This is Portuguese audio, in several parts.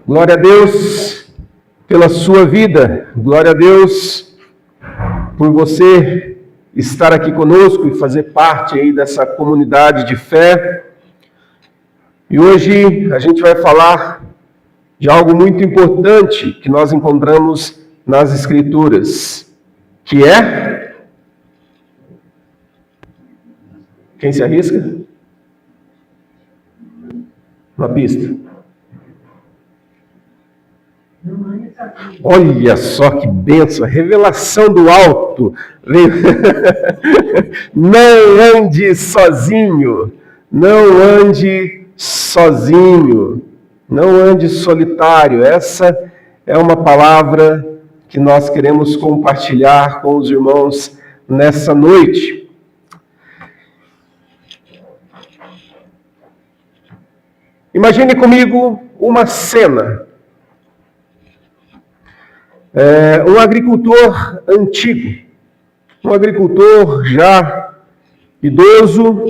Glória a Deus pela sua vida, glória a Deus por você estar aqui conosco e fazer parte aí dessa comunidade de fé. E hoje a gente vai falar de algo muito importante que nós encontramos nas Escrituras, que é... Quem se arrisca? Uma pista. Olha só que bênção, revelação do alto. Não ande sozinho, não ande sozinho, não ande solitário. Essa é uma palavra que nós queremos compartilhar com os irmãos nessa noite. Imagine comigo uma cena. Um agricultor antigo, um agricultor já idoso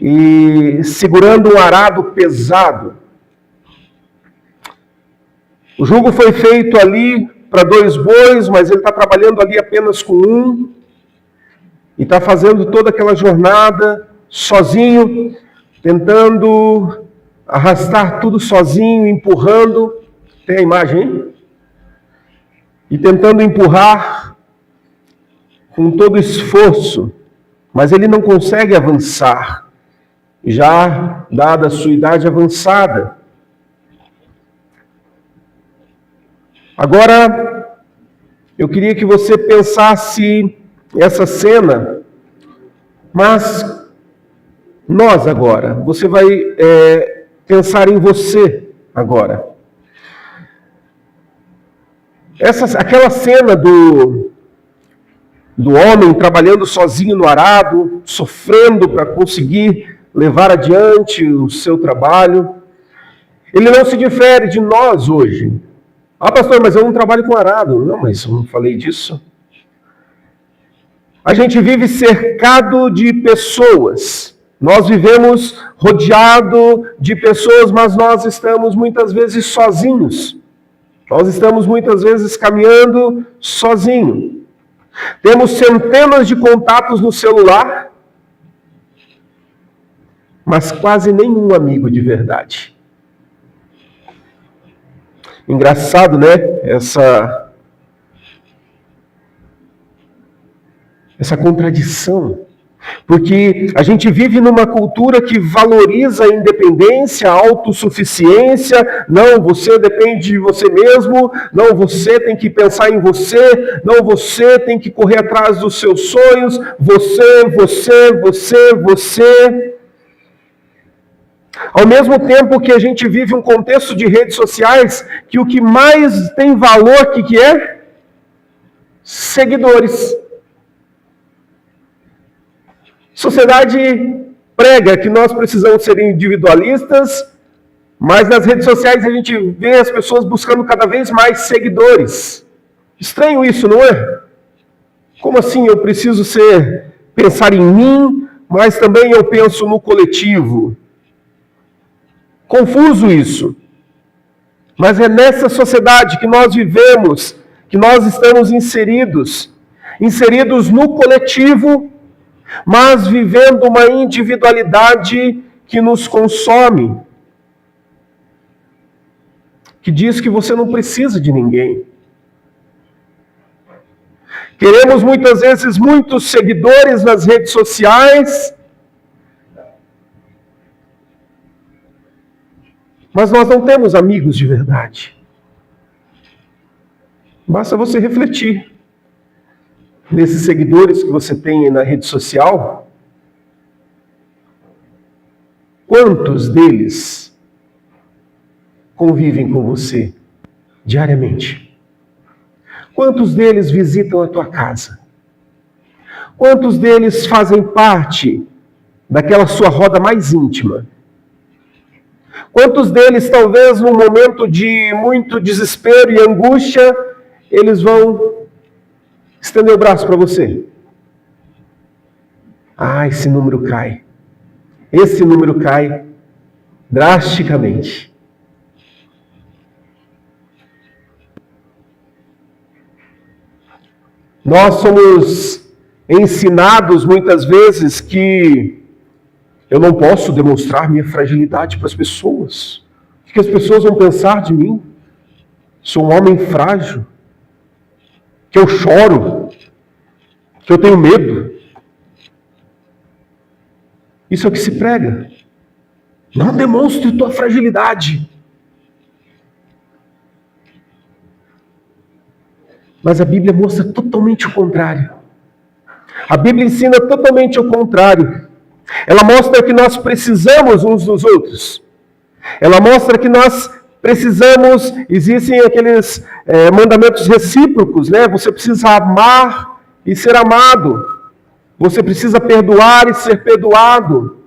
e segurando um arado pesado. O jugo foi feito ali para 2 bois, mas ele está trabalhando ali apenas com um e está fazendo toda aquela jornada sozinho, tentando arrastar tudo sozinho, empurrando. Tem a imagem aí? E tentando empurrar com todo esforço, mas ele não consegue avançar, já dada a sua idade avançada. Agora, eu queria que você pensasse essa cena, mas nós agora, você vai pensar em você agora. Aquela cena do homem trabalhando sozinho no arado, sofrendo para conseguir levar adiante o seu trabalho, ele não se difere de nós hoje. Ah, pastor, mas eu não trabalho com arado. Não, mas eu não falei disso. A gente vive cercado de pessoas. Nós vivemos rodeado de pessoas, mas nós estamos muitas vezes sozinhos. Nós estamos muitas vezes caminhando sozinho. Temos centenas de contatos no celular, mas quase nenhum amigo de verdade. Engraçado, né? Essa contradição. Porque a gente vive numa cultura que valoriza a independência, a autossuficiência. Não, você depende de você mesmo. Não, você tem que pensar em você. Não, você tem que correr atrás dos seus sonhos. Você. Ao mesmo tempo que a gente vive um contexto de redes sociais, que o que mais tem valor, que é? Seguidores. Sociedade prega que nós precisamos ser individualistas, mas nas redes sociais a gente vê as pessoas buscando cada vez mais seguidores. Estranho isso, não é? Como assim eu preciso pensar em mim, mas também eu penso no coletivo? Confuso isso. Mas é nessa sociedade que nós vivemos, que nós estamos inseridos no coletivo, mas vivendo uma individualidade que nos consome, que diz que você não precisa de ninguém. Queremos muitas vezes muitos seguidores nas redes sociais, mas nós não temos amigos de verdade. Basta você refletir nesses seguidores que você tem na rede social. Quantos deles convivem com você diariamente? Quantos deles visitam a tua casa? Quantos deles fazem parte daquela sua roda mais íntima? Quantos deles, talvez num momento de muito desespero e angústia, eles vão estender o braço para você? Ah, esse número cai. Esse número cai drasticamente. Nós somos ensinados muitas vezes que eu não posso demonstrar minha fragilidade para as pessoas. O que as pessoas vão pensar de mim? Sou um homem frágil, que eu choro, que eu tenho medo. Isso é o que se prega. Não demonstre tua fragilidade. Mas a Bíblia mostra totalmente o contrário. A Bíblia ensina totalmente o contrário. Ela mostra que nós precisamos uns dos outros. Ela mostra que nós precisamos, existem aqueles mandamentos recíprocos, né? Você precisa amar e ser amado. Você precisa perdoar e ser perdoado.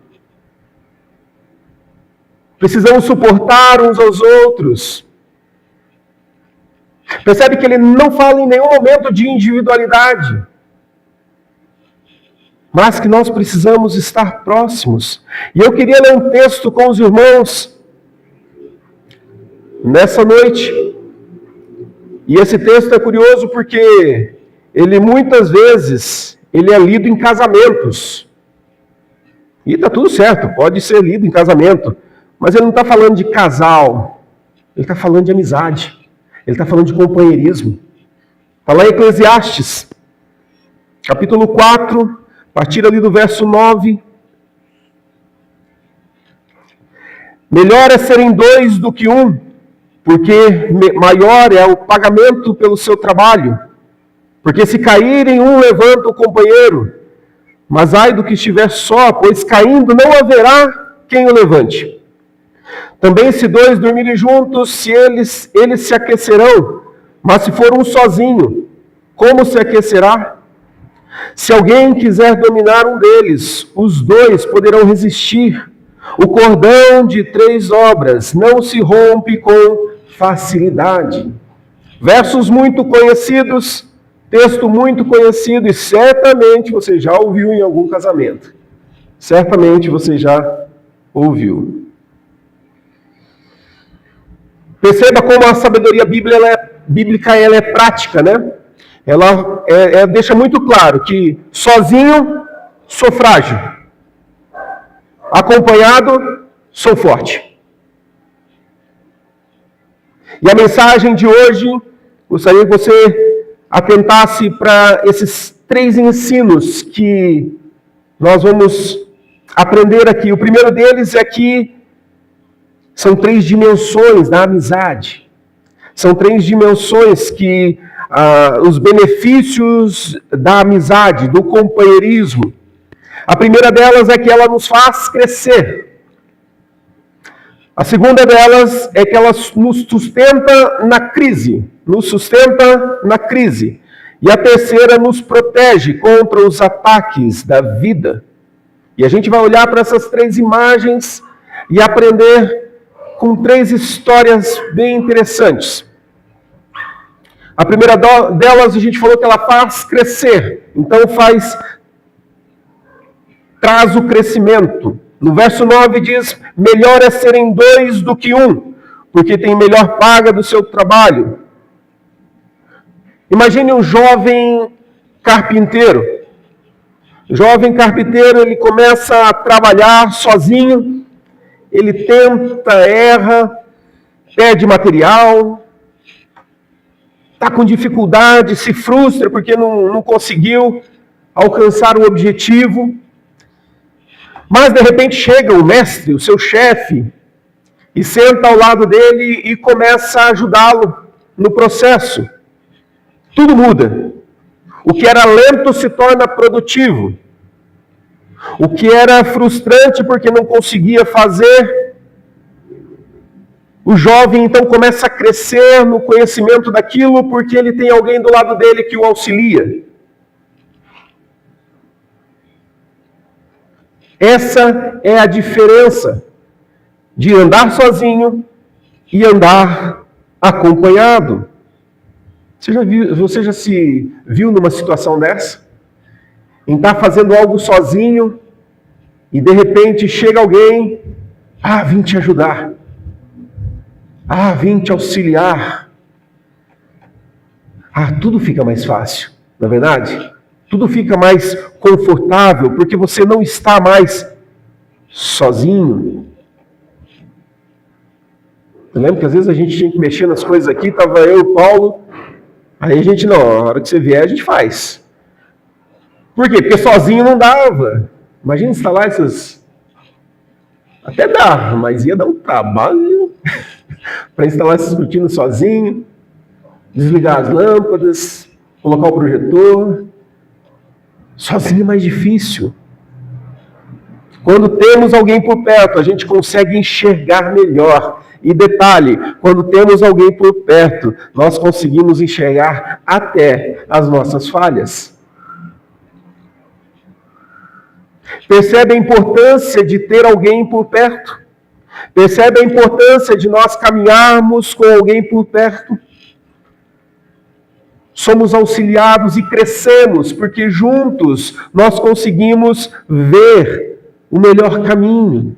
Precisamos suportar uns aos outros. Percebe que ele não fala em nenhum momento de individualidade, mas que nós precisamos estar próximos. E eu queria ler um texto com os irmãos nessa noite. E esse texto é curioso porque ele muitas vezes ele é lido em casamentos. E está tudo certo, pode ser lido em casamento. Mas ele não está falando de casal, ele está falando de amizade. Ele está falando de companheirismo. Está lá em Eclesiastes, capítulo 4, a partir ali do verso 9. Melhor é serem dois do que um, porque maior é o pagamento pelo seu trabalho. Porque se caírem, um levanta o companheiro. Mas ai do que estiver só, pois caindo não haverá quem o levante. Também se dois dormirem juntos, eles se aquecerão. Mas se for um sozinho, como se aquecerá? Se alguém quiser dominar um deles, os dois poderão resistir. O cordão de 3 dobras não se rompe com facilidade. Versos muito conhecidos, texto muito conhecido, e certamente você já ouviu em algum casamento. Certamente você já ouviu. Perceba como a sabedoria bíblica ela é prática, né? Ela deixa muito claro que sozinho sou frágil, acompanhado sou forte. E a mensagem de hoje, gostaria que você atentasse para esses 3 ensinos que nós vamos aprender aqui. O primeiro deles é que são 3 dimensões da amizade. São 3 dimensões que os benefícios da amizade, do companheirismo. A primeira delas é que ela nos faz crescer. A segunda delas é que ela nos sustenta na crise. Nos sustenta na crise. E a terceira nos protege contra os ataques da vida. E a gente vai olhar para essas 3 imagens e aprender com 3 histórias bem interessantes. A primeira delas, a gente falou que ela faz crescer. Então traz o crescimento. No verso 9 diz, melhor é serem 2 do que 1, porque tem melhor paga do seu trabalho. Imagine um jovem carpinteiro. O jovem carpinteiro, ele começa a trabalhar sozinho. Ele tenta, erra, perde material, está com dificuldade, se frustra porque não conseguiu alcançar o objetivo. Mas de repente chega o mestre, o seu chefe, e senta ao lado dele e começa a ajudá-lo no processo. Tudo muda. O que era lento se torna produtivo. O que era frustrante porque não conseguia fazer, o jovem então começa a crescer no conhecimento daquilo porque ele tem alguém do lado dele que o auxilia. Essa é a diferença de andar sozinho e andar acompanhado. Você já se viu numa situação dessa? Em estar fazendo algo sozinho e de repente chega alguém, vim te ajudar, vim te auxiliar. Tudo fica mais fácil. Não é verdade? Tudo fica mais confortável porque você não está mais sozinho. Eu lembro que às vezes a gente tinha que mexer nas coisas aqui, estava eu e o Paulo, aí a gente, não, a hora que você vier a gente faz. Por quê? Porque sozinho não dava. Imagina instalar essas... Até dá, mas ia dar um trabalho para instalar essas cortinas sozinho, desligar as lâmpadas, colocar o projetor. Sozinho é mais difícil. Quando temos alguém por perto, a gente consegue enxergar melhor. E detalhe, quando temos alguém por perto, nós conseguimos enxergar até as nossas falhas. Percebe a importância de ter alguém por perto? Percebe a importância de nós caminharmos com alguém por perto? Somos auxiliados e crescemos, porque juntos nós conseguimos ver o melhor caminho.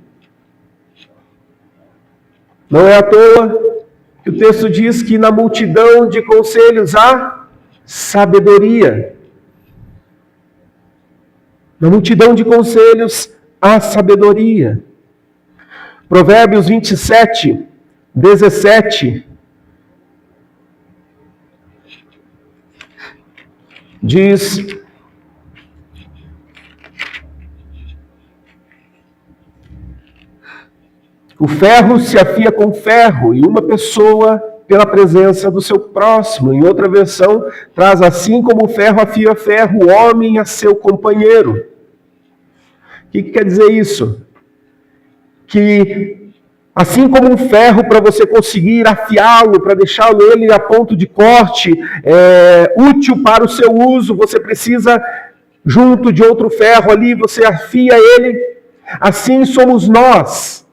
Não é à toa que o texto diz que na multidão de conselhos há sabedoria. Na multidão de conselhos há sabedoria. Provérbios 27, 17 diz: o ferro se afia com ferro, e uma pessoa pela presença do seu próximo. Em outra versão, traz assim como o ferro afia ferro, o homem a seu companheiro. O que quer dizer isso? Que assim como um ferro, para você conseguir afiá-lo, para deixá-lo ele a ponto de corte, útil para o seu uso, você precisa, junto de outro ferro ali, você afia ele. Assim somos nós.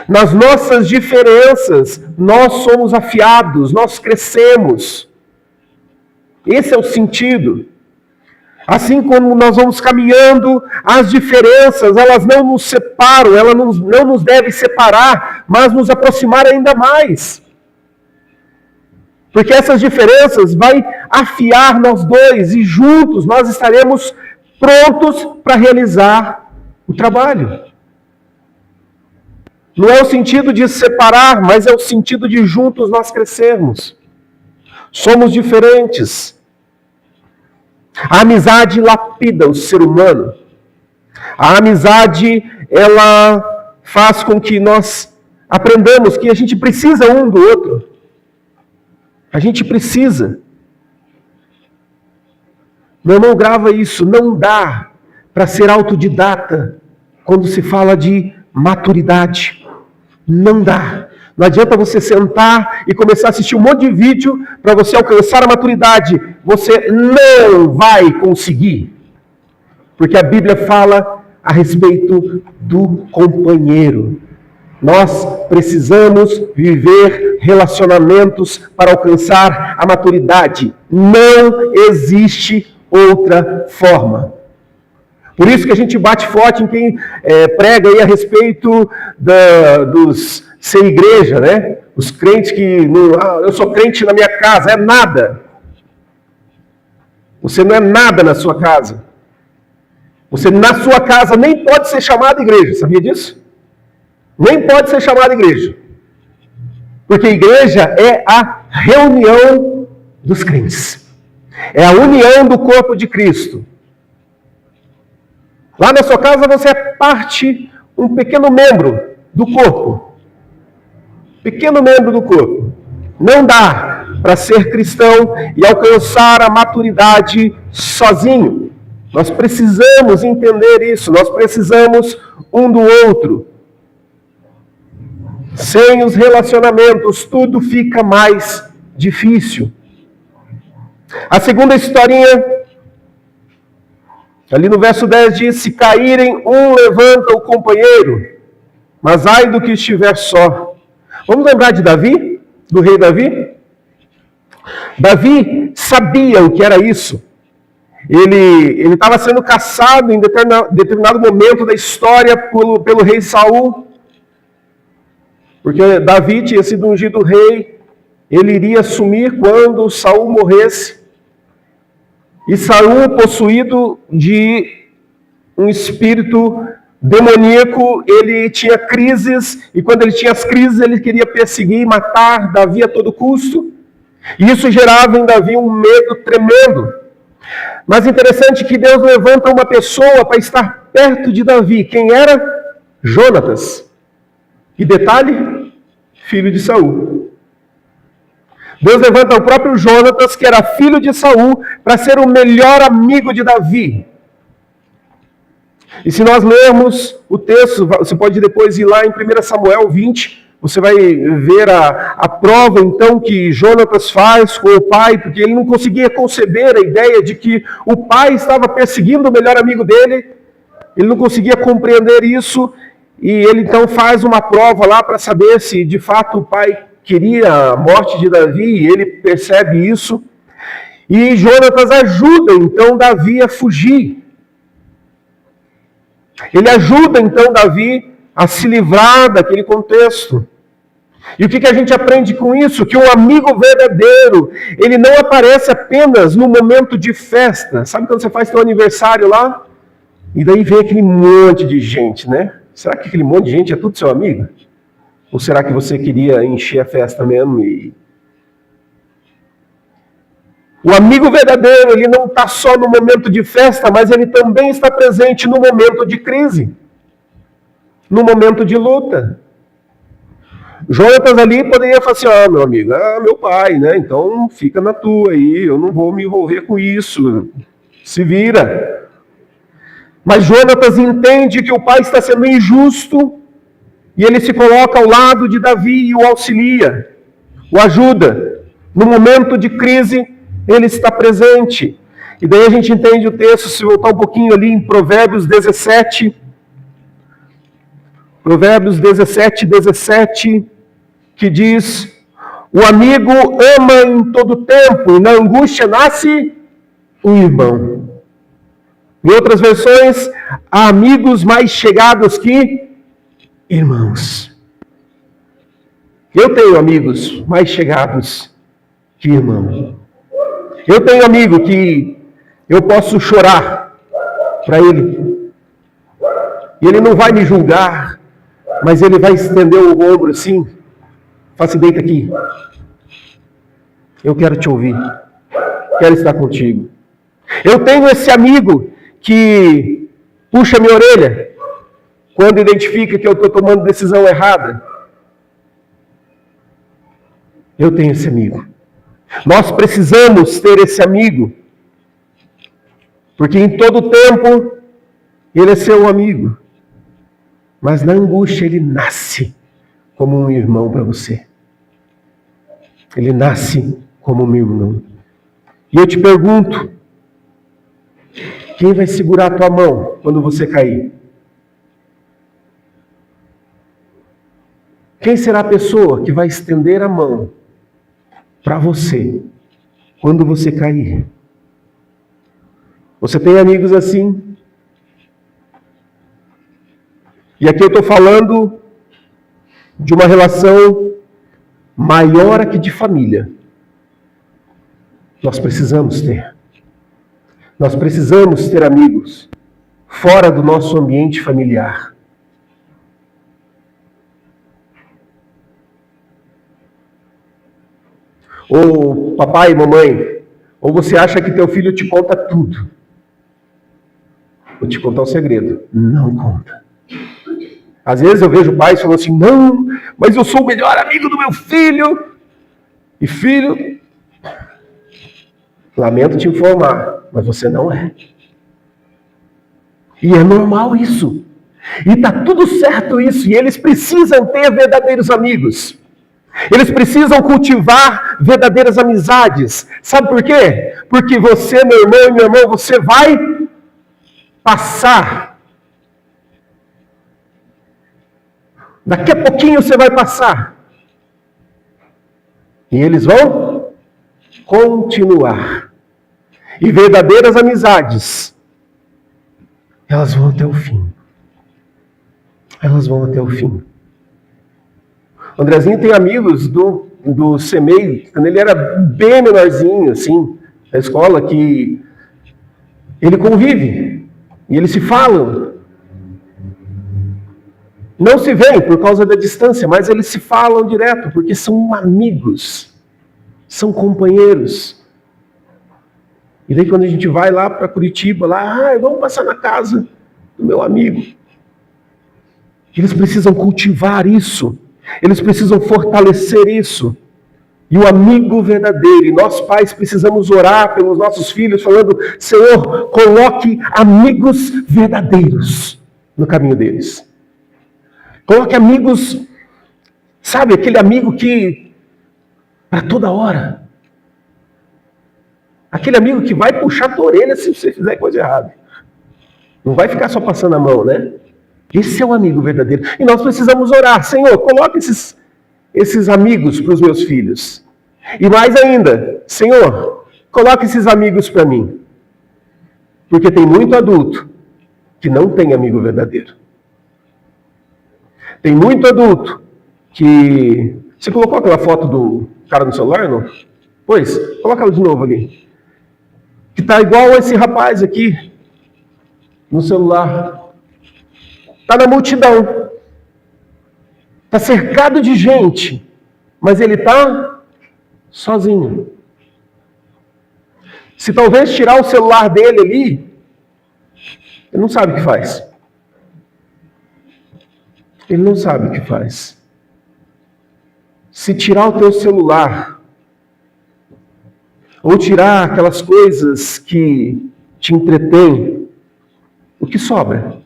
Nas nossas diferenças, nós somos afiados, nós crescemos. Esse é o sentido. Assim como nós vamos caminhando, as diferenças, elas não nos separam, elas não nos devem separar, mas nos aproximar ainda mais. Porque essas diferenças vai afiar nós dois, e juntos nós estaremos prontos para realizar o trabalho. Não é o sentido de separar, mas é o sentido de juntos nós crescermos. Somos diferentes. A amizade lapida o ser humano. A amizade, ela faz com que nós aprendamos que a gente precisa um do outro. A gente precisa. Meu irmão, grava isso. Não dá para ser autodidata quando se fala de maturidade. Não dá. Não adianta você sentar e começar a assistir um monte de vídeo para você alcançar a maturidade. Você não vai conseguir. Porque a Bíblia fala a respeito do companheiro. Nós precisamos viver relacionamentos para alcançar a maturidade. Não existe outra forma. Por isso que a gente bate forte em quem prega aí a respeito dos ser igreja, né? Os crentes que, eu sou crente na minha casa, é nada. Você não é nada na sua casa. Você na sua casa nem pode ser chamado igreja, sabia disso? Nem pode ser chamado igreja. Porque igreja é a reunião dos crentes. É a união do corpo de Cristo. Lá na sua casa você é parte, um pequeno membro do corpo. Pequeno membro do corpo. Não dá para ser cristão e alcançar a maturidade sozinho. Nós precisamos entender isso. Nós precisamos um do outro. Sem os relacionamentos, tudo fica mais difícil. A segunda historinha, ali no verso 10 diz: se caírem, um levanta o companheiro, mas ai do que estiver só. Vamos lembrar de Davi? Do rei Davi? Davi sabia o que era isso. Ele estava sendo caçado em determinado momento da história pelo rei Saul. Porque Davi tinha sido ungido rei, ele iria assumir quando Saul morresse. E Saul, possuído de um espírito demoníaco, ele tinha crises, e quando ele tinha as crises, ele queria perseguir e matar Davi a todo custo. E isso gerava em Davi um medo tremendo. Mas interessante que Deus levanta uma pessoa para estar perto de Davi. Quem era? Jonatas. E detalhe, filho de Saul. Deus levanta o próprio Jonatas, que era filho de Saul, para ser o melhor amigo de Davi. E se nós lermos o texto, você pode depois ir lá em 1 Samuel 20, você vai ver a prova então que Jonatas faz com o pai, porque ele não conseguia conceber a ideia de que o pai estava perseguindo o melhor amigo dele, ele não conseguia compreender isso, e ele então faz uma prova lá para saber se de fato o pai queria a morte de Davi, e ele percebe isso, e Jonatas ajuda então Davi a fugir. Ele ajuda então Davi a se livrar daquele contexto. E o que a gente aprende com isso? Que um amigo verdadeiro, ele não aparece apenas no momento de festa. Sabe quando você faz seu aniversário lá? E daí vem aquele monte de gente, né? Será que aquele monte de gente é tudo seu amigo? Ou será que você queria encher a festa mesmo? O amigo verdadeiro, ele não está só no momento de festa, mas ele também está presente no momento de crise, no momento de luta. Jonatas ali poderia falar assim, meu amigo, meu pai, né? Então fica na tua aí, eu não vou me envolver com isso, se vira. Mas Jonatas entende que o pai está sendo injusto, e ele se coloca ao lado de Davi e o auxilia, o ajuda. No momento de crise, ele está presente. E daí a gente entende o texto, se voltar um pouquinho ali em Provérbios 17. Provérbios 17, 17, que diz: o amigo ama em todo tempo, e na angústia nasce o irmão. Em outras versões, há amigos mais chegados que irmãos. Eu tenho amigos mais chegados que irmãos. Eu tenho amigo que eu posso chorar para ele. E ele não vai me julgar, mas ele vai estender o ombro assim. Fala assim, deita aqui. Eu quero te ouvir. Quero estar contigo. Eu tenho esse amigo que puxa minha orelha quando identifica que eu estou tomando decisão errada. Eu tenho esse amigo. Nós precisamos ter esse amigo, porque em todo tempo ele é seu amigo, mas na angústia ele nasce como um irmão para você. Ele nasce como um irmão. E eu te pergunto, quem vai segurar a tua mão quando você cair? Quem será a pessoa que vai estender a mão para você quando você cair? Você tem amigos assim? E aqui eu estou falando de uma relação maior que de família. Nós precisamos ter. Nós precisamos ter amigos fora do nosso ambiente familiar. Ou papai e mamãe, ou você acha que teu filho te conta tudo. Vou te contar um segredo. Não conta. Às vezes eu vejo pais falando assim, não, mas eu sou o melhor amigo do meu filho. E filho, lamento te informar, mas você não é. E é normal isso. E está tudo certo isso. E eles precisam ter verdadeiros amigos. Eles precisam cultivar verdadeiras amizades. Sabe por quê? Porque você, meu irmão e minha irmã, você vai passar. Daqui a pouquinho você vai passar. E eles vão continuar. E verdadeiras amizades, elas vão até o fim. Elas vão até o fim. O Andrezinho tem amigos do CEMEI, quando ele era bem menorzinho, assim, na escola, que Ele convive, e eles se falam. Não se veem por causa da distância, mas eles se falam direto, porque são amigos, são companheiros. E daí quando a gente vai lá para Curitiba, vamos passar na casa do meu amigo. Eles precisam cultivar isso, eles precisam fortalecer isso. E o amigo verdadeiro, e nós pais precisamos orar pelos nossos filhos, falando: Senhor, coloque amigos verdadeiros no caminho deles. Coloque amigos, sabe, aquele amigo que, para toda hora, aquele amigo que vai puxar a tua orelha se você fizer coisa errada. Não vai ficar só passando a mão, né? Esse é o amigo verdadeiro. E nós precisamos orar: Senhor, coloque esses amigos para os meus filhos. E mais ainda: Senhor, coloque esses amigos para mim. Porque tem muito adulto que não tem amigo verdadeiro. Tem muito adulto que... Você colocou aquela foto do cara no celular, não? Pois, coloca ela de novo ali. Que está igual a esse rapaz aqui, no celular. Está na multidão. Está cercado de gente, mas ele está sozinho. Se talvez tirar o celular dele ali, ele não sabe o que faz. Ele não sabe o que faz. Se tirar o teu celular, ou tirar aquelas coisas que te entretêm, o que sobra?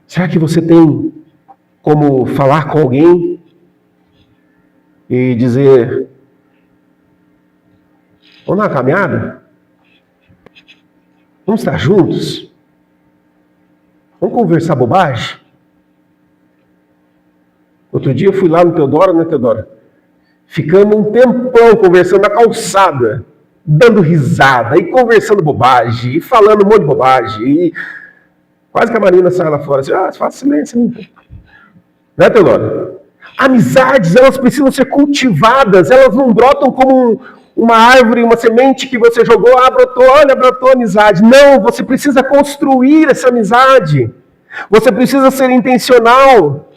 Será que você tem como falar com alguém e dizer: vamos dar uma caminhada? Vamos estar juntos? Vamos conversar bobagem? Outro dia eu fui lá no Teodoro, né, Teodoro? Ficamos um tempão conversando na calçada, dando risada, e conversando bobagem, e falando um monte de bobagem, e quase que a Marina sai lá fora, assim: faça silêncio. Né, Teodoro? Amizades, elas precisam ser cultivadas, elas não brotam como uma árvore, uma semente que você jogou, brotou amizade. Não, você precisa construir essa amizade. Você precisa ser intencional.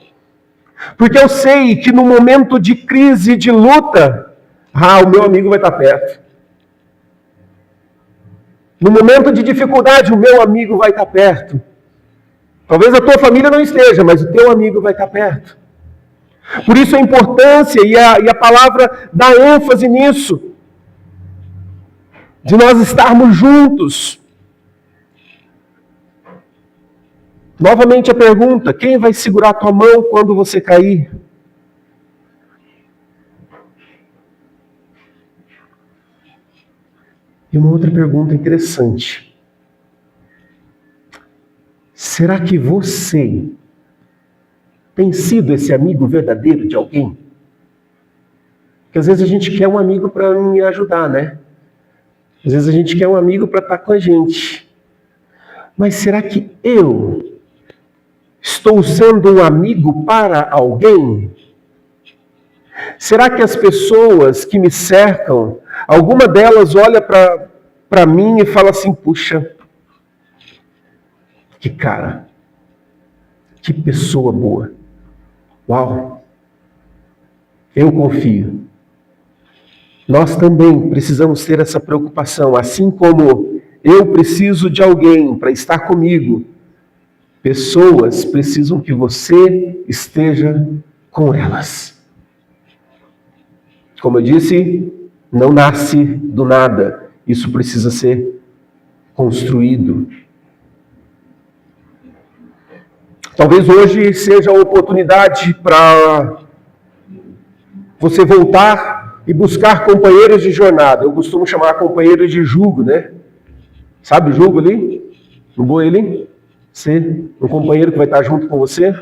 Porque eu sei que no momento de crise, de luta, o meu amigo vai estar perto. No momento de dificuldade, o meu amigo vai estar perto. Talvez a tua família não esteja, mas o teu amigo vai estar perto. Por isso a importância e a palavra dá ênfase nisso. De nós estarmos juntos. Novamente a pergunta: quem vai segurar a tua mão quando você cair? E uma outra pergunta interessante: será que você tem sido esse amigo verdadeiro de alguém? Porque às vezes a gente quer um amigo para me ajudar, né? Às vezes a gente quer um amigo para estar com a gente. Mas será que eu estou sendo um amigo para alguém? Será que as pessoas que me cercam, alguma delas olha para mim e fala assim: puxa, que cara, que pessoa boa. Uau, eu confio. Nós também precisamos ter essa preocupação, assim como eu preciso de alguém para estar comigo. Pessoas precisam que você esteja com elas. Como eu disse, não nasce do nada. Isso precisa ser construído. Talvez hoje seja a oportunidade para você voltar e buscar companheiros de jornada. Eu costumo chamar companheiros de jugo, né? Sabe o jugo ali? No boi ali? Um companheiro que vai estar junto com você.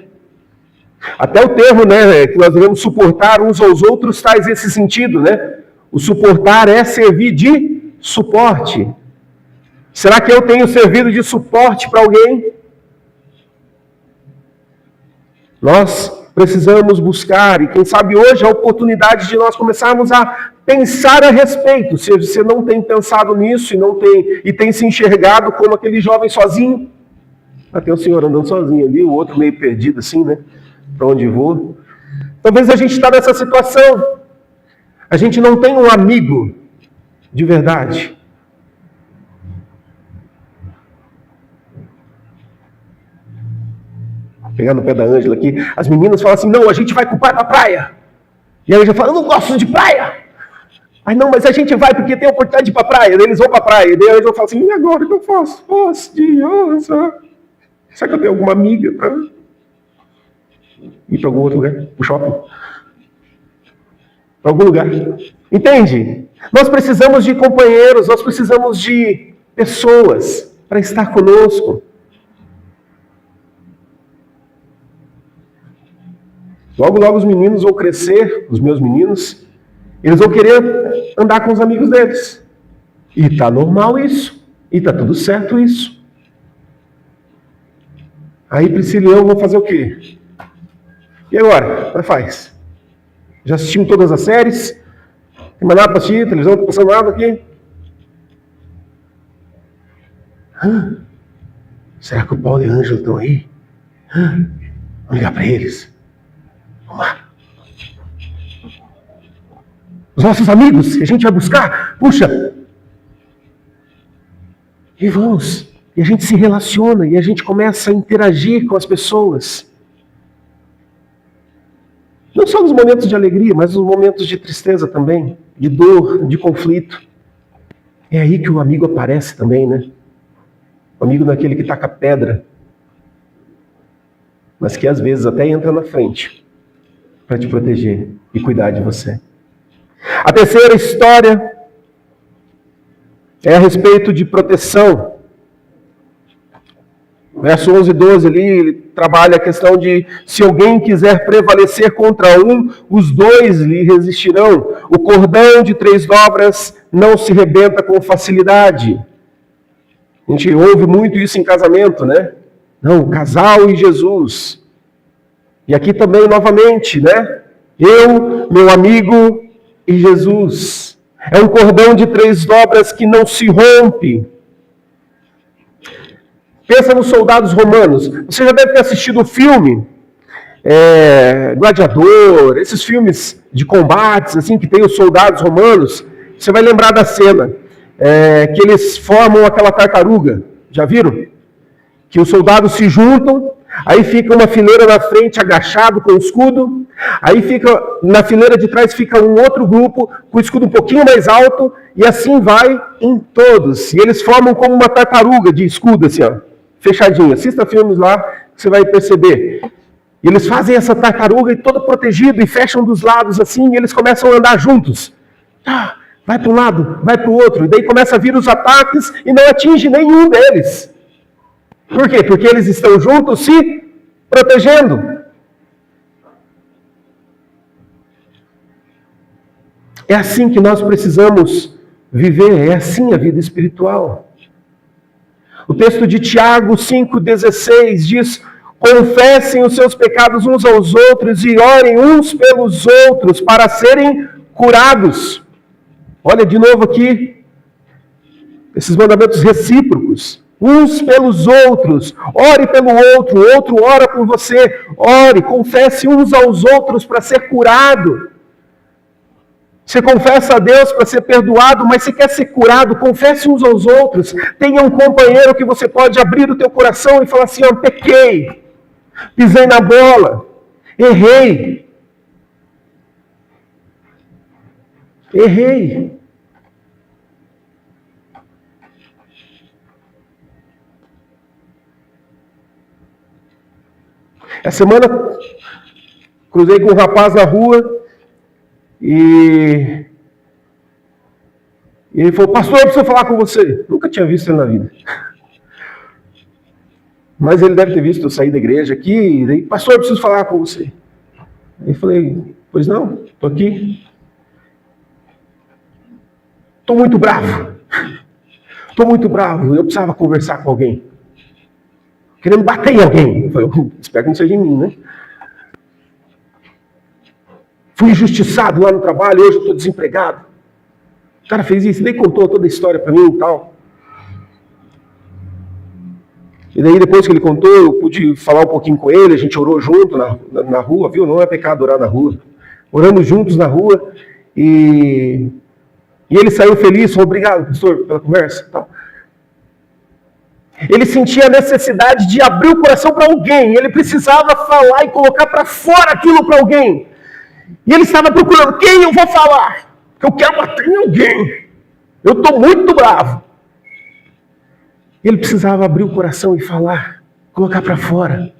Até o termo, né, que nós devemos suportar uns aos outros traz esse sentido, né? O suportar é servir de suporte. Será que eu tenho servido de suporte para alguém? Nós precisamos buscar, e quem sabe hoje é a oportunidade de nós começarmos a pensar a respeito, se você não tem pensado nisso e tem se enxergado como aquele jovem sozinho. Até o senhor andando sozinho ali, o outro meio perdido assim, né? Para onde vou? Talvez a gente está nessa situação. A gente não tem um amigo de verdade. Vou pegar no pé da Ângela aqui. As meninas falam assim, não, a gente vai com o pai pra praia. E a Ângela fala, eu não gosto de praia. Aí não, mas a gente vai porque tem a oportunidade de ir pra praia. Daí eles vão pra praia. E daí a Ângela fala assim, e agora o que eu faço? Nossa, será que eu tenho alguma amiga para ir para algum outro lugar? Para o shopping? Para algum lugar? Entende? Nós precisamos de companheiros, nós precisamos de pessoas para estar conosco. Logo, logo os meninos vão crescer, os meus meninos, eles vão querer andar com os amigos deles. E está normal isso. E está tudo certo isso. Aí Priscila e eu vamos fazer o quê? E agora? Como faz? Já assistimos todas as séries? Tem mais nada para assistir? Televisão não está passando nada aqui? Será que o Paulo e a Ângela estão aí? Vamos ligar para eles. Vamos lá. Os nossos amigos que a gente vai buscar, puxa. E vamos. E a gente se relaciona e a gente começa a interagir com as pessoas. Não só nos momentos de alegria, mas nos momentos de tristeza também, de dor, de conflito. É aí que o amigo aparece também, né? O amigo não é aquele que taca pedra, mas que às vezes até entra na frente para te proteger e cuidar de você. A terceira história é a respeito de proteção. Verso 11 e 12 ali, ele trabalha a questão de se alguém quiser prevalecer contra um, os dois lhe resistirão. O cordão de 3 dobras não se rebenta com facilidade. A gente ouve muito isso em casamento, né? Não, casal e Jesus. E aqui também, novamente, né? Eu, meu amigo e Jesus. É um cordão de 3 dobras que não se rompe. Pensa nos soldados romanos. Você já deve ter assistido o filme Gladiador, esses filmes de combates, assim, que tem os soldados romanos. Você vai lembrar da cena que eles formam aquela tartaruga. Já viram? Que os soldados se juntam, aí fica uma fileira na frente agachado com o escudo, aí fica na fileira de trás fica um outro grupo com o escudo um pouquinho mais alto, e assim vai em todos. E eles formam como uma tartaruga de escudo, assim, ó, fechadinho. Assista filmes lá, que você vai perceber. E eles fazem essa tartaruga e todo protegido, e fecham dos lados assim, e eles começam a andar juntos. Vai para um lado, vai para o outro, e daí começa a vir os ataques e não atinge nenhum deles. Por quê? Porque eles estão juntos se protegendo. É assim que nós precisamos viver, é assim a vida espiritual. O texto de Tiago 5,16 diz: confessem os seus pecados uns aos outros e orem uns pelos outros para serem curados. Olha de novo aqui, esses mandamentos recíprocos. Uns pelos outros, ore pelo outro, o outro ora por você, ore, confesse uns aos outros para ser curado. Você confessa a Deus para ser perdoado, mas se quer ser curado, confesse uns aos outros. Tenha um companheiro que você pode abrir o teu coração e falar assim, pequei, pisei na bola, errei. Essa semana, cruzei com um rapaz na rua e ele falou, pastor, eu preciso falar com você. Nunca tinha visto ele na vida. Mas ele deve ter visto eu sair da igreja aqui, e daí, pastor, eu preciso falar com você. Aí eu falei, pois não, estou aqui. Estou muito bravo. Eu precisava conversar com alguém. Querendo bater em alguém. Eu falei, espero que não seja em mim, né? Fui injustiçado lá no trabalho, hoje eu estou desempregado. O cara fez isso, nem contou toda a história para mim e tal. E daí, depois que ele contou, eu pude falar um pouquinho com ele, a gente orou junto na rua, viu? Não é pecado orar na rua. Oramos juntos na rua e ele saiu feliz, falou, obrigado, pastor, pela conversa. Tal. Ele sentia a necessidade de abrir o coração para alguém, ele precisava falar e colocar para fora aquilo para alguém. E ele estava procurando, quem eu vou falar? Eu quero bater em alguém. Eu estou muito bravo. Ele precisava abrir o coração e falar, colocar para fora.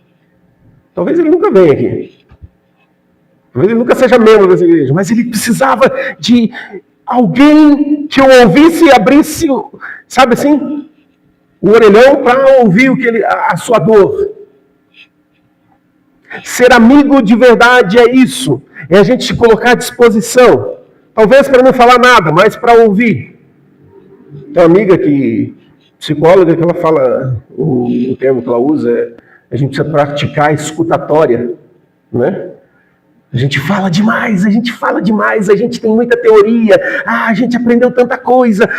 Talvez ele nunca venha aqui. Talvez ele nunca seja membro dessa igreja. Mas ele precisava de alguém que o ouvisse e abrisse, sabe assim, o orelhão para ouvir a sua dor. Ser amigo de verdade é isso. É a gente se colocar à disposição. Talvez para não falar nada, mas para ouvir. Tem uma amiga psicóloga, que ela fala, o termo que ela usa é, a gente precisa praticar a escutatória, né? A gente fala demais, a gente tem muita teoria, a gente aprendeu tanta coisa,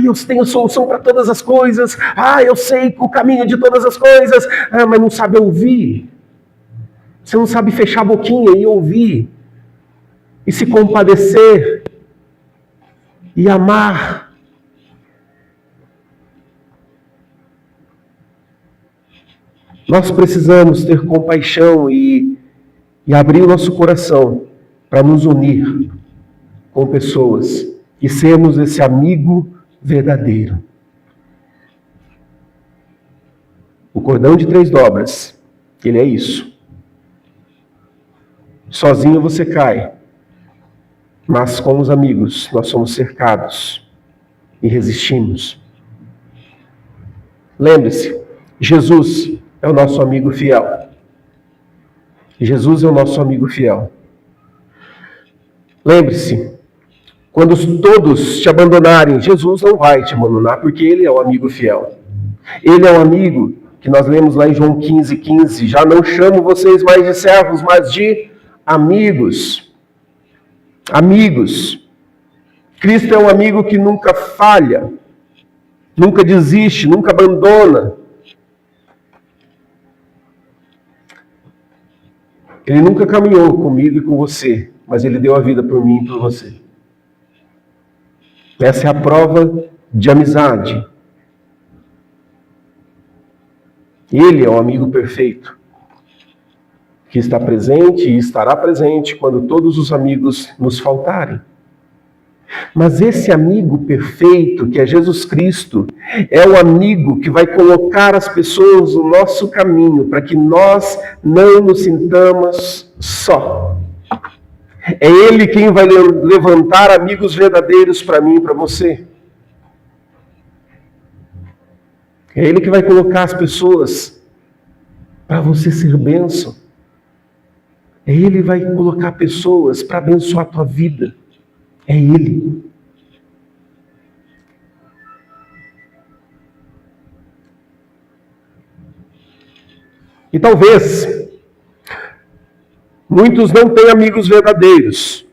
eu tenho solução para todas as coisas, eu sei o caminho de todas as coisas, mas não sabe ouvir. Você não sabe fechar a boquinha e ouvir, e se compadecer, e amar. Nós precisamos ter compaixão e abrir o nosso coração para nos unir com pessoas e sermos esse amigo verdadeiro. O cordão de 3 dobras, ele é isso. Sozinho você cai, mas com os amigos nós somos cercados e resistimos. Lembre-se, Jesus é o nosso amigo fiel. Jesus é o nosso amigo fiel. Lembre-se, quando todos te abandonarem, Jesus não vai te abandonar, porque Ele é o amigo fiel. Ele é o amigo que nós lemos lá em João 15:15. Já não chamo vocês mais de servos, mas de amigos. Amigos. Cristo é um amigo que nunca falha, nunca desiste, nunca abandona. Ele nunca caminhou comigo e com você, mas Ele deu a vida por mim e por você. Essa é a prova de amizade. Ele é o amigo perfeito, que está presente e estará presente quando todos os amigos nos faltarem. Mas esse amigo perfeito, que é Jesus Cristo, é o amigo que vai colocar as pessoas no nosso caminho para que nós não nos sintamos só. É Ele quem vai levantar amigos verdadeiros para mim e para você. É Ele que vai colocar as pessoas para você ser bênção. É Ele que vai colocar pessoas para abençoar a tua vida. É Ele. E talvez muitos não tenham amigos verdadeiros,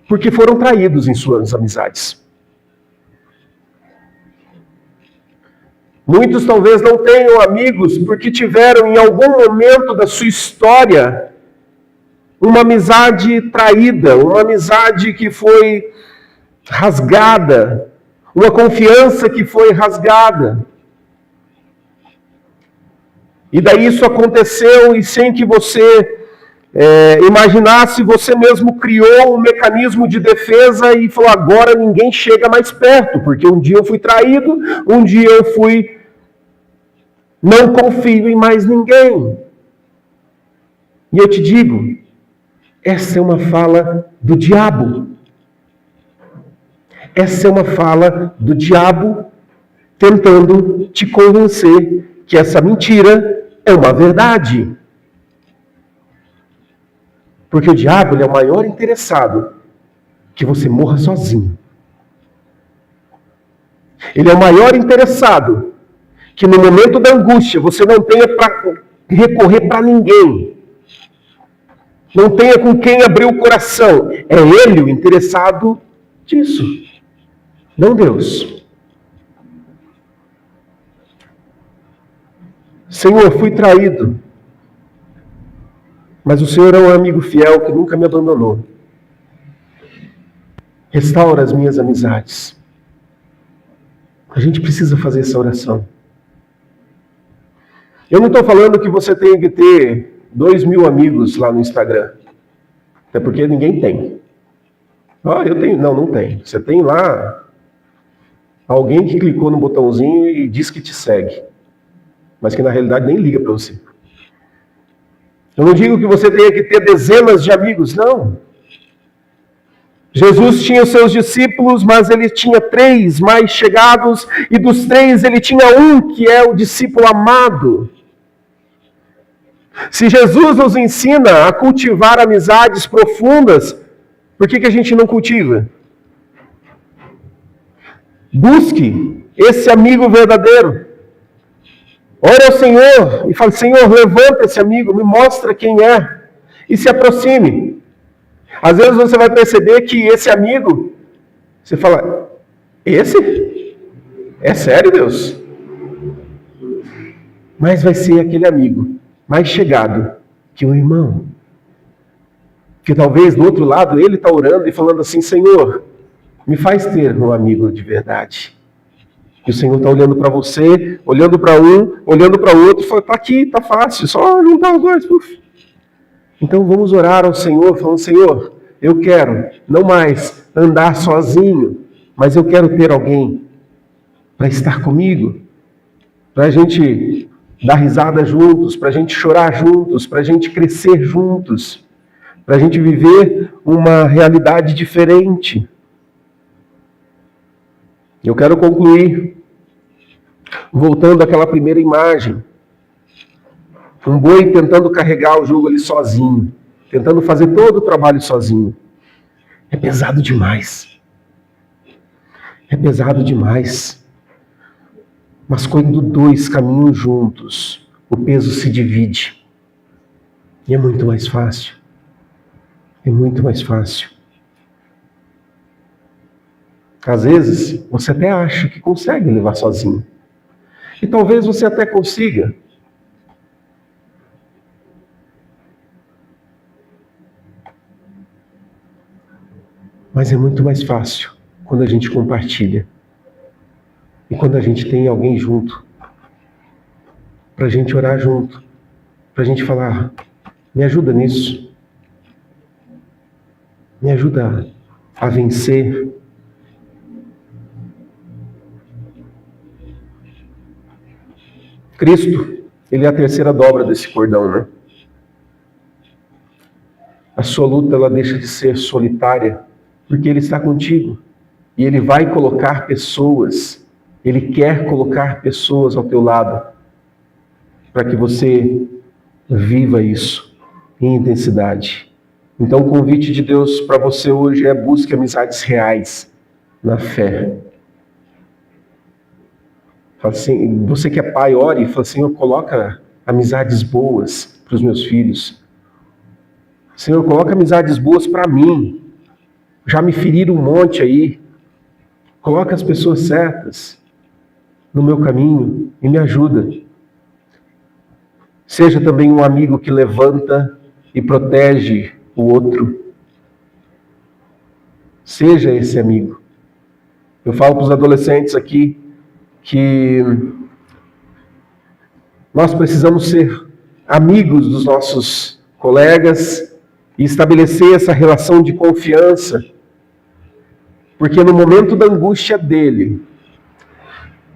porque foram traídos em suas amizades. Muitos talvez não tenham amigos porque tiveram em algum momento da sua história uma amizade traída, uma amizade que foi rasgada, uma confiança que foi rasgada. E daí isso aconteceu e sem que você imaginasse, você mesmo criou um mecanismo de defesa e falou, agora ninguém chega mais perto, porque um dia eu fui traído, um dia eu não confio em mais ninguém. E eu te digo, essa é uma fala do diabo. Essa é uma fala do diabo tentando te convencer que essa mentira é uma verdade. Porque o diabo ele é o maior interessado que você morra sozinho. Ele é o maior interessado que no momento da angústia você não tenha para recorrer para ninguém. Não tenha com quem abrir o coração. É ele o interessado disso, não Deus. Senhor, fui traído, mas o Senhor é um amigo fiel que nunca me abandonou. Restaura as minhas amizades. A gente precisa fazer essa oração. Eu não estou falando que você tenha que ter 2.000 amigos lá no Instagram. Até porque ninguém tem. Eu tenho. Não tem. Você tem lá alguém que clicou no botãozinho e diz que te segue. Mas que na realidade nem liga para você. Eu não digo que você tenha que ter dezenas de amigos, não. Jesus tinha os seus discípulos, mas ele tinha 3 mais chegados, e dos 3 ele tinha um que é o discípulo amado. Se Jesus nos ensina a cultivar amizades profundas, por que a gente não cultiva? Busque esse amigo verdadeiro. Ore ao Senhor e fale: Senhor, levanta esse amigo, me mostra quem é, e se aproxime. Às vezes você vai perceber que esse amigo, você fala: esse? É sério, Deus? Mas vai ser aquele amigo mais chegado que um irmão. Que talvez do outro lado ele está orando e falando assim: Senhor, me faz ter um amigo de verdade. E o Senhor está olhando para você, olhando para um, olhando para o outro, e fala: está aqui, está fácil, só juntar os dois. Uf. Então vamos orar ao Senhor, falando: Senhor, eu quero não mais andar sozinho, mas eu quero ter alguém para estar comigo, para a gente dar risada juntos, para a gente chorar juntos, para a gente crescer juntos, para a gente viver uma realidade diferente. Eu quero concluir voltando àquela primeira imagem. Um boi tentando carregar o jugo ali sozinho, tentando fazer todo o trabalho sozinho. É pesado demais. É pesado demais. Mas quando 2 caminham juntos, o peso se divide. E é muito mais fácil. É muito mais fácil. Às vezes, você até acha que consegue levar sozinho. E talvez você até consiga. Mas é muito mais fácil quando a gente compartilha. E quando a gente tem alguém junto. Para a gente orar junto. Para a gente falar: me ajuda nisso. Me ajuda a vencer. Cristo, ele é a terceira dobra desse cordão, né? A sua luta, ela deixa de ser solitária, porque ele está contigo. E ele vai colocar pessoas, ele quer colocar pessoas ao teu lado, para que você viva isso em intensidade. Então o convite de Deus para você hoje é: busque amizades reais na fé. Fala assim, você que é pai, ore e fala: Senhor, coloca amizades boas para os meus filhos. Senhor, coloca amizades boas para mim. Já me feriram um monte aí. Coloca as pessoas certas no meu caminho e me ajuda. Seja também um amigo que levanta e protege o outro. Seja esse amigo. Eu falo para os adolescentes aqui que nós precisamos ser amigos dos nossos colegas e estabelecer essa relação de confiança, porque no momento da angústia dele,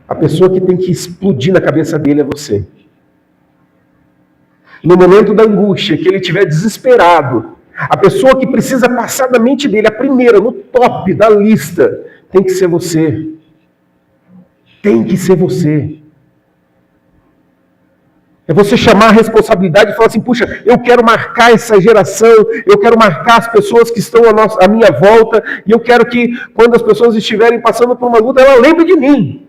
a pessoa que tem que explodir na cabeça dele é você. No momento da angústia, que ele estiver desesperado, a pessoa que precisa passar da mente dele, a primeira, no top da lista, tem que ser você. Tem que ser você. É você chamar a responsabilidade e falar assim: puxa, eu quero marcar essa geração, eu quero marcar as pessoas que estão à minha volta, e eu quero que, quando as pessoas estiverem passando por uma luta, ela lembre de mim.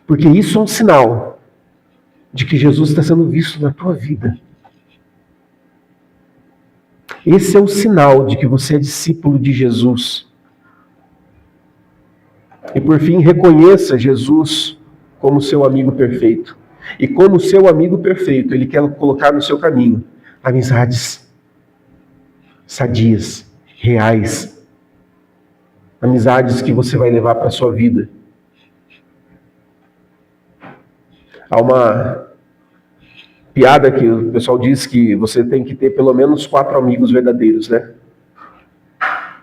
Porque isso é um sinal de que Jesus está sendo visto na tua vida. Esse é o sinal de que você é discípulo de Jesus. E por fim, reconheça Jesus como seu amigo perfeito. E como seu amigo perfeito, Ele quer colocar no seu caminho amizades sadias, reais. Amizades que você vai levar para a sua vida. Há uma piada que o pessoal diz que você tem que ter pelo menos 4 amigos verdadeiros, né?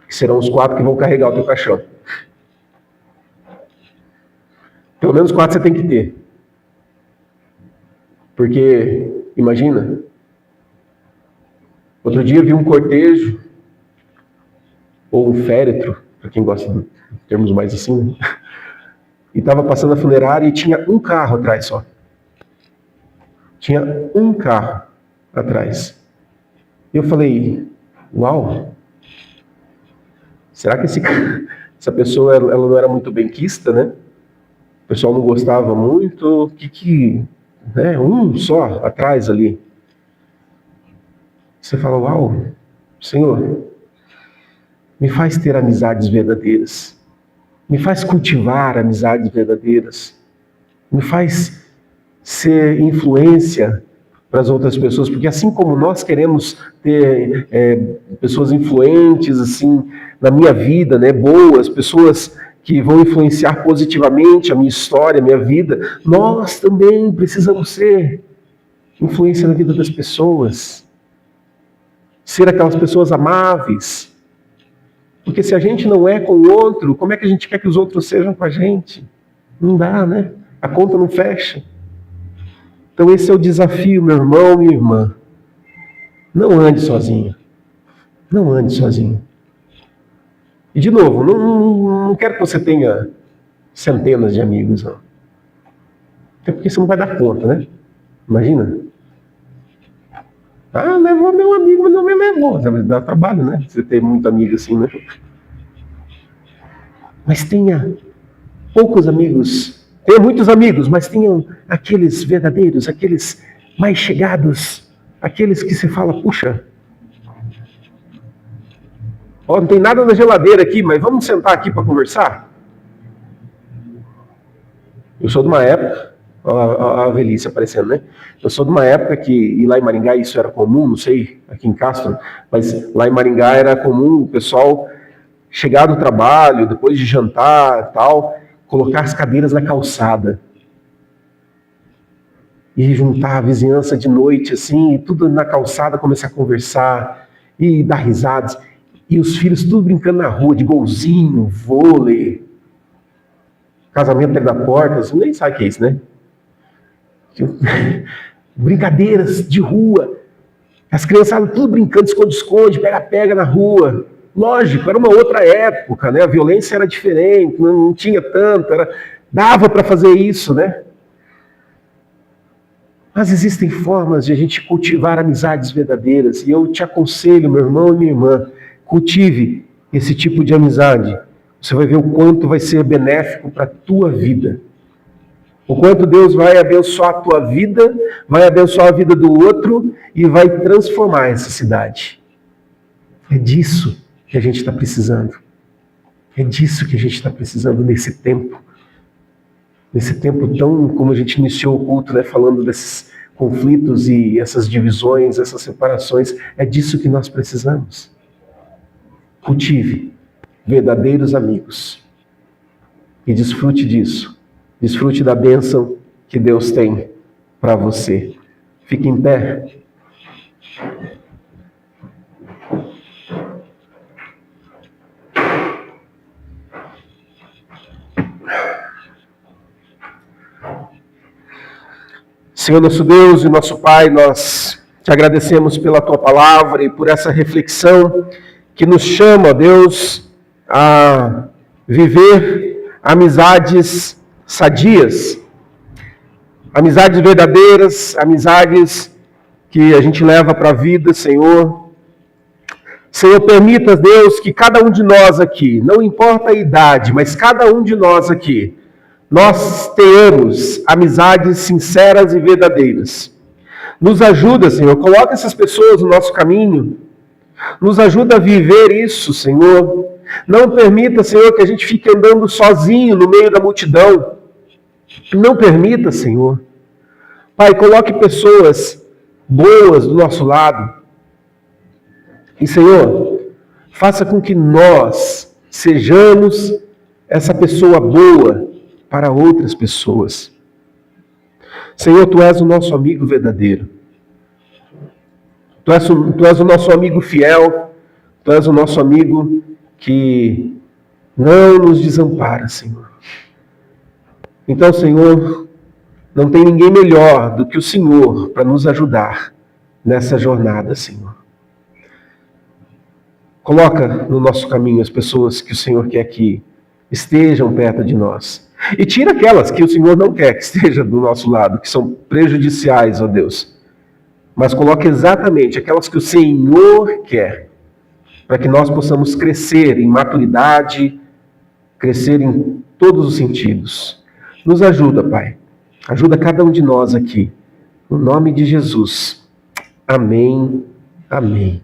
Que serão os 4 que vão carregar o teu caixão. Pelo menos 4 você tem que ter. Porque, imagina, outro dia vi um cortejo, ou um féretro, para quem gosta de termos mais assim, né? E estava passando a funerária e tinha um carro atrás só. Tinha um carro atrás. E eu falei, uau, será que essa pessoa ela não era muito benquista, né? O pessoal não gostava muito, né? Um só atrás ali. Você fala, uau, Senhor, me faz ter amizades verdadeiras. Me faz cultivar amizades verdadeiras. Me faz ser influência para as outras pessoas, porque assim como nós queremos ter pessoas influentes assim na minha vida, né, boas, pessoas que vão influenciar positivamente a minha história, a minha vida, nós também precisamos ser influência na vida das pessoas, ser aquelas pessoas amáveis, porque se a gente não é com o outro, como é que a gente quer que os outros sejam com a gente? Não dá, né? A conta não fecha. Então esse é o desafio, meu irmão, minha irmã. Não ande sozinho. Não ande sozinho. E de novo, não quero que você tenha centenas de amigos, não. Até porque você não vai dar conta, né? Imagina. Ah, levou meu amigo, mas não me levou. Dá trabalho, né? Você ter muito amigo assim, né? Mas tenha poucos amigos. Tenha muitos amigos, mas tenham aqueles verdadeiros, aqueles mais chegados, aqueles que se fala, puxa, ó, não tem nada na geladeira aqui, mas vamos sentar aqui para conversar? Eu sou de uma época, a velhice aparecendo, né? Eu sou de uma época que, e lá em Maringá isso era comum, não sei, aqui em Castro, mas lá em Maringá era comum o pessoal chegar do trabalho, depois de jantar e tal, colocar as cadeiras na calçada e juntar a vizinhança de noite assim, e tudo na calçada, começar a conversar e dar risadas, e os filhos tudo brincando na rua de golzinho, vôlei, casamento dentro da porta, você nem sabe o que é isso, né? Brincadeiras de rua, as criançadas tudo brincando, esconde-esconde, pega-pega na rua. Lógico, era uma outra época, né? A violência era diferente, não tinha tanto, dava para fazer isso, né? Mas existem formas de a gente cultivar amizades verdadeiras, e eu te aconselho, meu irmão e minha irmã, cultive esse tipo de amizade. Você vai ver o quanto vai ser benéfico para a tua vida. O quanto Deus vai abençoar a tua vida, vai abençoar a vida do outro e vai transformar essa cidade. É disso que a gente está precisando. É disso que a gente está precisando nesse tempo. Nesse tempo tão, como a gente iniciou o culto, né, falando desses conflitos e essas divisões, essas separações, é disso que nós precisamos. Cultive verdadeiros amigos e desfrute disso. Desfrute da bênção que Deus tem para você. Fique em pé. Senhor nosso Deus e nosso Pai, nós te agradecemos pela tua palavra e por essa reflexão que nos chama, Deus, a viver amizades sadias, amizades verdadeiras, amizades que a gente leva para a vida, Senhor. Senhor, permita, Deus, que cada um de nós aqui, não importa a idade, mas cada um de nós aqui, nós tenhamos amizades sinceras e verdadeiras. Nos ajuda, Senhor, coloca essas pessoas no nosso caminho. Nos ajuda a viver isso, Senhor. Não permita, Senhor, que a gente fique andando sozinho no meio da multidão. Não permita, Senhor. Pai, coloque pessoas boas do nosso lado. E, Senhor, faça com que nós sejamos essa pessoa boa para outras pessoas. Senhor, Tu és o nosso amigo verdadeiro. Tu és o nosso amigo fiel. Tu és o nosso amigo que não nos desampara, Senhor. Então, Senhor, não tem ninguém melhor do que o Senhor para nos ajudar nessa jornada, Senhor. Coloca no nosso caminho as pessoas que o Senhor quer que estejam perto de nós. E tira aquelas que o Senhor não quer que estejam do nosso lado, que são prejudiciais, ó Deus. Mas coloca exatamente aquelas que o Senhor quer, para que nós possamos crescer em maturidade, crescer em todos os sentidos. Nos ajuda, Pai. Ajuda cada um de nós aqui. No nome de Jesus. Amém. Amém.